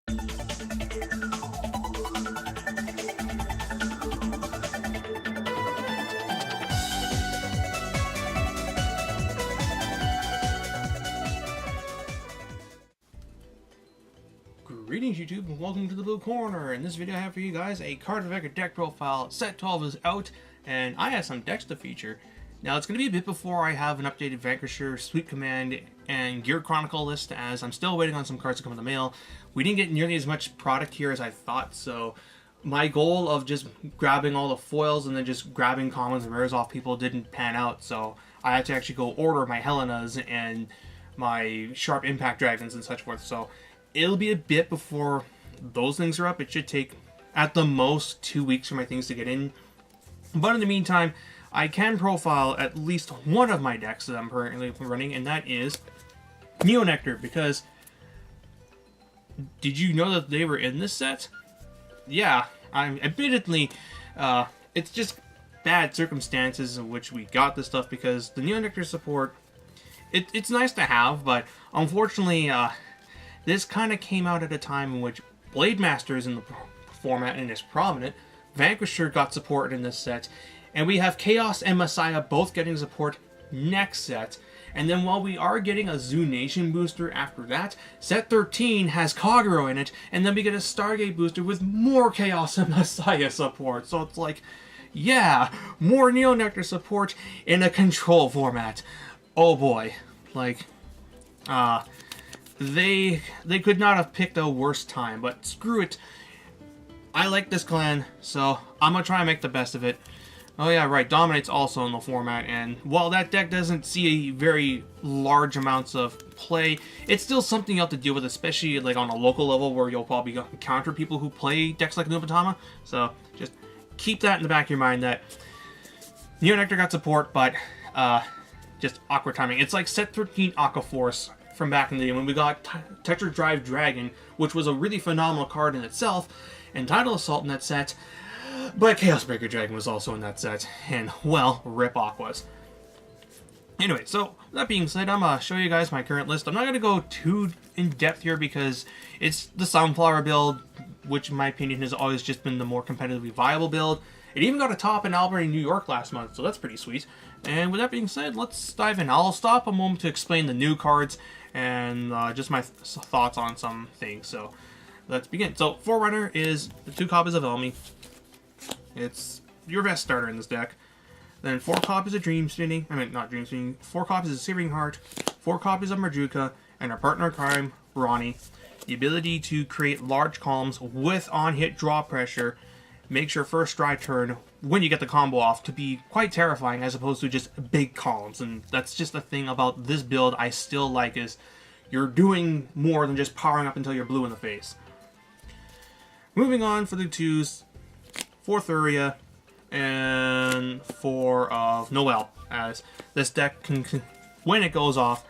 Greetings YouTube and welcome to the Blue Corner. In this video I have for you guys a Cardfight deck profile. Set 12 is out and I have some decks to feature. Now it's going to be a bit before I have an updated Vanquisher, Sweep Command, and Gear Chronicle list, as I'm still waiting on some cards to come in the mail. We didn't get nearly as much product here as I thought, so my goal of just grabbing all the foils and then just grabbing commons and rares off people didn't pan out, so I had to actually go order my Helenas and my Sharp Impact Dragons and such forth. So it'll be a bit before those things are up. It should take, at the most, 2 weeks for my things to get in. But in the meantime, I can profile at least one of my decks that I'm currently running, and that is Nectar, because did you know that they were in this set? Yeah, I'm admittedly, it's just bad circumstances in which we got this stuff, because the Nectar support, it's nice to have, but unfortunately, this kind of came out at a time in which Blade Master is in the format and is prominent. Vanquisher got support in this set. And we have Chaos and Messiah both getting support next set. And then while we are getting a Zoo Nation booster after that, set 13 has Kagero in it. And then we get a Stargate booster with more Chaos and Messiah support. So it's like, yeah, more Nectar support in a control format. Oh boy. Like, They could not have picked a worse time, but screw it. I like this clan, so I'm going to try and make the best of it. Oh yeah, right, Dominate's also in the format, and while that deck doesn't see very large amounts of play, it's still something you have to deal with, especially like on a local level where you'll probably encounter people who play decks like Nubatama. So just keep that in the back of your mind that Nectar got support, but just awkward timing. It's like set 13 Aqua Force from back in the day when we got Tetra Drive Dragon, which was a really phenomenal card in itself, and Tidal Assault in that set, but Chaos Breaker Dragon was also in that set, and, well, rip Aquas. Anyway, so, that being said, I'm going to show you guys my current list. I'm not going to go too in-depth here because it's the Sunflower build, which in my opinion has always just been the more competitively viable build. It even got a top in Albany, New York last month, so that's pretty sweet. And with that being said, let's dive in. I'll stop a moment to explain the new cards and just my thoughts on some things. So let's begin. So Forerunner is the 2 copies of Elmi. It's your best starter in this deck. Then 4 copies of Dream Spinning. I mean, not Dream Spinning. 4 copies of Searing Heart. 4 copies of Marjuka. And our partner in crime, Ronnie. The ability to create large columns with on-hit draw pressure makes your first stride turn, when you get the combo off, to be quite terrifying as opposed to just big columns. And that's just the thing about this build I still like, is you're doing more than just powering up until you're blue in the face. Moving on for the 2s, 4 Thuria and 4 of Noelle, as this deck can, when it goes off,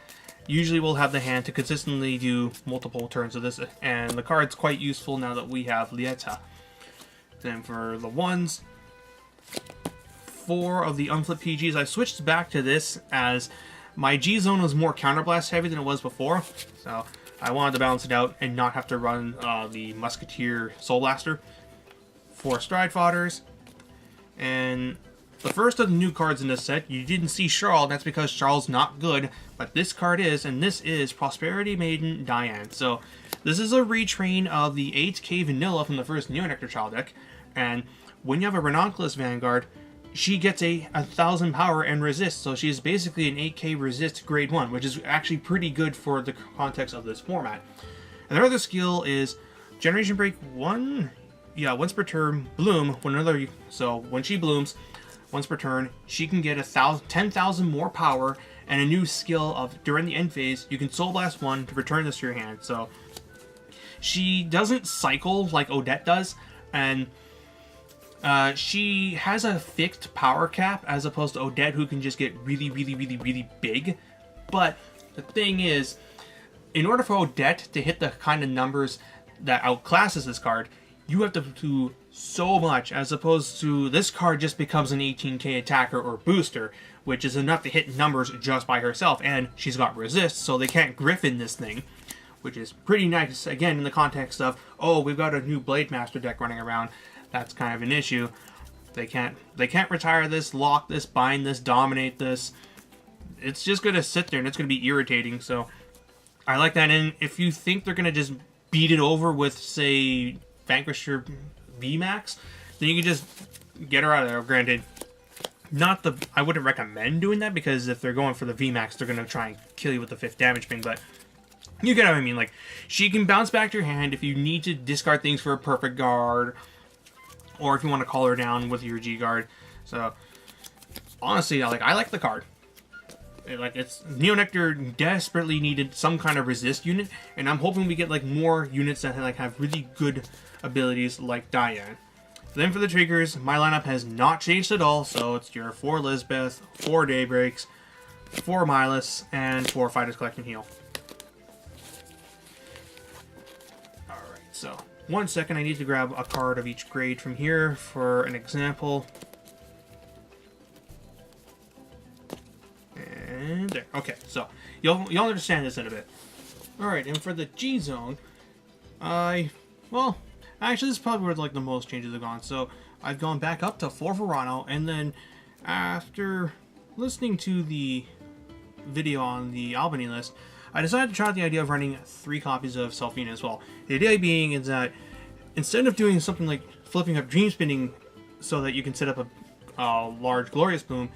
usually we'll have the hand to consistently do multiple turns of this, and the card's quite useful now that we have Lieta. Then for the 1s, 4 of the Unflip PGs. I switched back to this as my G-Zone was more Counterblast heavy than it was before, so I wanted to balance it out and not have to run the Musketeer Soul Blaster. 4 Stride Fodders, and the first of the new cards in this set, you didn't see Charles, that's because Charles not good, but this card is, and this is Prosperity Maiden Diane. So this is a retrain of the 8K Vanilla from the first Nectar Child deck, and when you have a Ranunculus Vanguard, she gets a 1000 power and resist, so she's basically an 8K resist grade 1, which is actually pretty good for the context of this format. And their other skill is Generation Break 1, yeah, once per turn, bloom, so when she blooms, once per turn, she can get 10,000 more power, and a new skill of, during the end phase, you can Soul Blast 1 to return this to your hand. So she doesn't cycle like Odette does, and she has a fixed power cap as opposed to Odette, who can just get really, really, really, really big. But the thing is, in order for Odette to hit the kind of numbers that outclasses this card, you have to do so much, as opposed to this card just becomes an 18k attacker or booster, which is enough to hit numbers just by herself, and she's got resist, so they can't Griffin this thing. which is pretty nice, again, in the context of, oh, we've got a new Blade Master deck running around. That's kind of an issue. They can't retire this, lock this, bind this, dominate this. It's just going to sit there, and it's going to be irritating, so I like that. And if you think they're going to just beat it over with, say, Vanquisher VMAX, then you can just get her out of there. Granted, I wouldn't recommend doing that, because if they're going for the VMAX, they're going to try and kill you with the 5th damage ping, but you get what I mean. Like, she can bounce back to your hand if you need to discard things for a perfect guard, or if you want to call her down with your G guard. So, honestly, I like the card. It's Neo Nectar desperately needed some kind of resist unit, and I'm hoping we get like more units that have really good abilities like Diane. Then for the triggers, my lineup has not changed at all, so it's your 4 Lisbeth, 4 Daybreaks, 4 Milas, and 4 Fighters Collect and Heal. Alright, so 1 second, I need to grab a card of each grade from here for an example. And there. Okay, so you'll understand this in a bit. Alright, and for the G zone, well, actually this is probably where like the most changes have gone. So I've gone back up to 4 Verano, and then after listening to the video on the Albany list, I decided to try out the idea of running 3 copies of Selfina as well. The idea being is that instead of doing something like flipping up Dream Spinning so that you can set up a large Glorious Boom,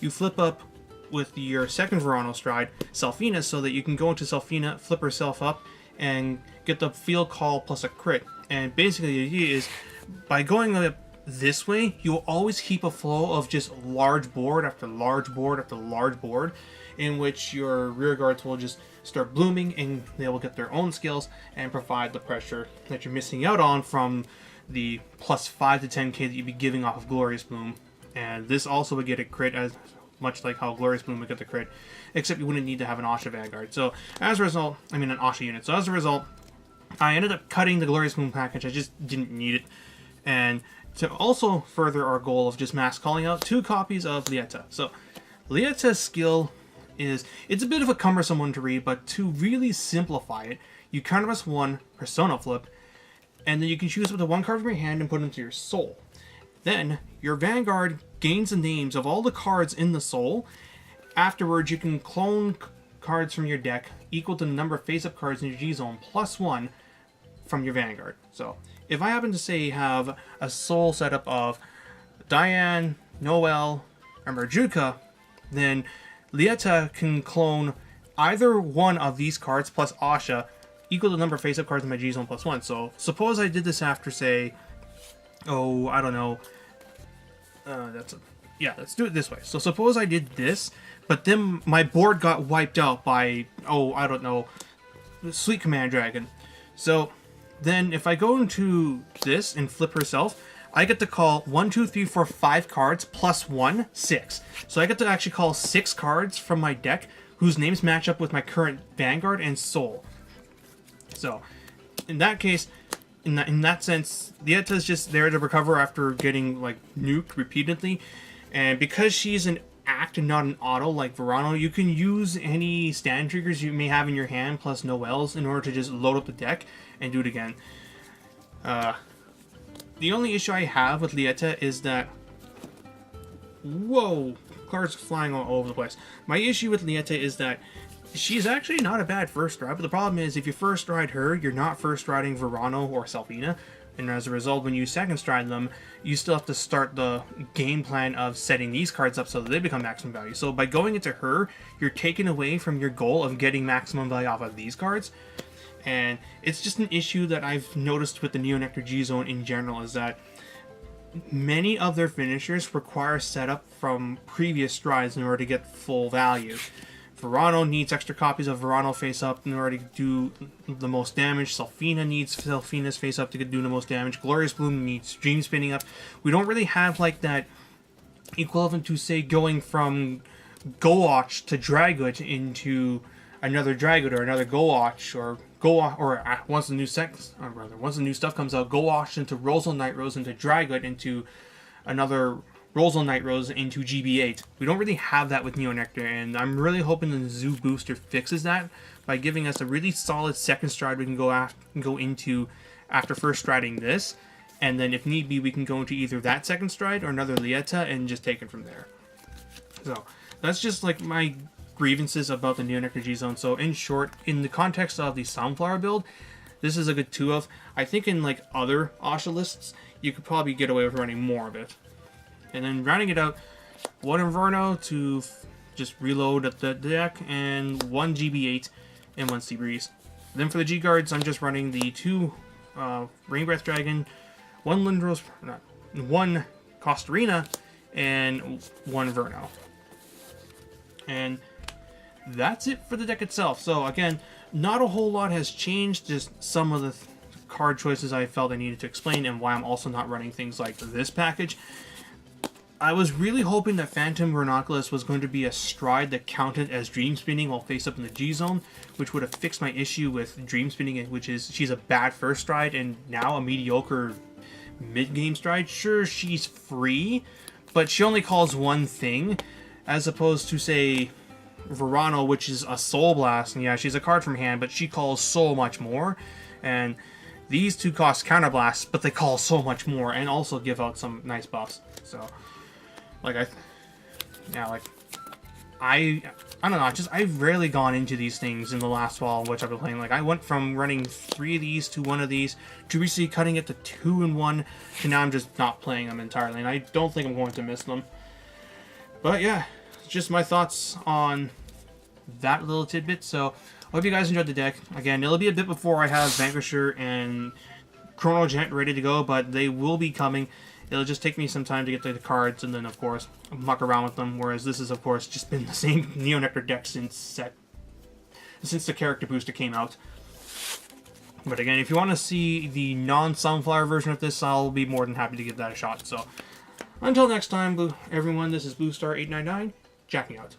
you flip up with your second Verano stride, Selfina, so that you can go into Selfina, flip herself up, and get the field call plus a crit. And basically the idea is, by going up this way, you'll always keep a flow of just large board after large board after large board, in which your rear guards will just start blooming, and they will get their own skills and provide the pressure that you're missing out on from the plus 5 to 10k that you'd be giving off of Glorious Boom. And this also would get a crit, as much like how Glorious Boom would get the crit, except you wouldn't need to have an Asha Vanguard. So as a result, an Asha unit. So as a result, I ended up cutting the Glorious Boom package. I just didn't need it. And to also further our goal of just mass calling out, 2 copies of Lieta. So Lieta's skill it's a bit of a cumbersome one to read, but to really simplify it, you counterblast 1 Persona Flip, and then you can choose up to 1 card from your hand and put it into your soul. Then your Vanguard gains the names of all the cards in the soul. Afterwards, you can clone cards from your deck equal to the number of face-up cards in your G-Zone plus 1 from your Vanguard. So if I happen to say have a soul setup of Diane, Noelle, or Merjuka, then Lieta can clone either one of these cards plus Asha equal to the number of face-up cards in my G-Zone plus 1. So suppose I did this after, say, oh, I don't know, let's do it this way. So suppose I did this, but then my board got wiped out by, oh, I don't know, Sweet Command Dragon. So then if I go into this and flip herself, I get to call 1, 2, 3, 4, 5 cards plus 1, 6. So I get to actually call 6 cards from my deck whose names match up with my current Vanguard and Soul. So in that case, in that sense, Lieta's just there to recover after getting like nuked repeatedly. And because she's an act and not an auto like Verano, you can use any stand triggers you may have in your hand plus Noelle's in order to just load up the deck and do it again. The only issue I have with Lieta is that... Whoa! Cards flying all over the place. My issue with Lieta is that she's actually not a bad first ride, but the problem is if you first ride her, you're not first riding Verano or Selfina, and as a result, when you second stride them, you still have to start the game plan of setting these cards up so that they become maximum value. So by going into her, you're taken away from your goal of getting maximum value off of these cards. And it's just an issue that I've noticed with the Neo Nectar G-Zone in general, is that many of their finishers require setup from previous strides in order to get full value. Verano needs extra copies of Verano face up in order to do the most damage. Selfina needs Selfina's face up to do the most damage. Glorious Bloom needs Dream Spinning up. We don't really have like that equivalent to, say, going from Goatch to Dragut into another Dragut or another Goatch, or once the new stuff comes out, Goatch into Rosal Night Rose into Dragut into another Rosal Nitros into GB8. We don't really have that with Neo Nectar, and I'm really hoping the Zoo Booster fixes that by giving us a really solid second stride we can go into after first striding this, and then if need be we can go into either that second stride or another Lieta and just take it from there. So that's just like my grievances about the Neo Nectar G-Zone. So in short, in the context of the Sunflower build, this is a good 2 of. I think in like other Asha lists, you could probably get away with running more of it. And then rounding it out, 1 Inverno to just reload at the deck, and 1 GB8 and 1 Sea Breeze. Then for the G Guards, I'm just running the 2 Rain Breath Dragon, 1 Lindros, 1 Costarina, and 1 Verno. And that's it for the deck itself. So again, not a whole lot has changed, just some of the card choices I felt I needed to explain, and why I'm also not running things like this package. I was really hoping that Phantom Rhinoculus was going to be a stride that counted as Dream Spinning while face up in the G-Zone, which would have fixed my issue with Dream Spinning, which is she's a bad first stride and now a mediocre mid-game stride. Sure, she's free, but she only calls one thing, as opposed to, say, Verano, which is a Soul Blast, and yeah, she's a card from hand, but she calls so much more, and these two cost Counterblast, but they call so much more, and also give out some nice buffs. So, like, I don't know, I've rarely gone into these things in the last while in which I've been playing. Like, I went from running 3 of these to 1 of these, to recently cutting it to 2 and 1, to now I'm just not playing them entirely, and I don't think I'm going to miss them. But yeah, just my thoughts on that little tidbit. So, I hope you guys enjoyed the deck. Again, it'll be a bit before I have Vanquisher and Chrono Gent ready to go, but they will be coming. It'll just take me some time to get the cards, and then, of course, muck around with them, whereas this has, of course, just been the same Neo Nectar deck since the character booster came out. But again, if you want to see the non-Sunflower version of this, I'll be more than happy to give that a shot. So, until next time, everyone, this is BlueStar899, jacking out.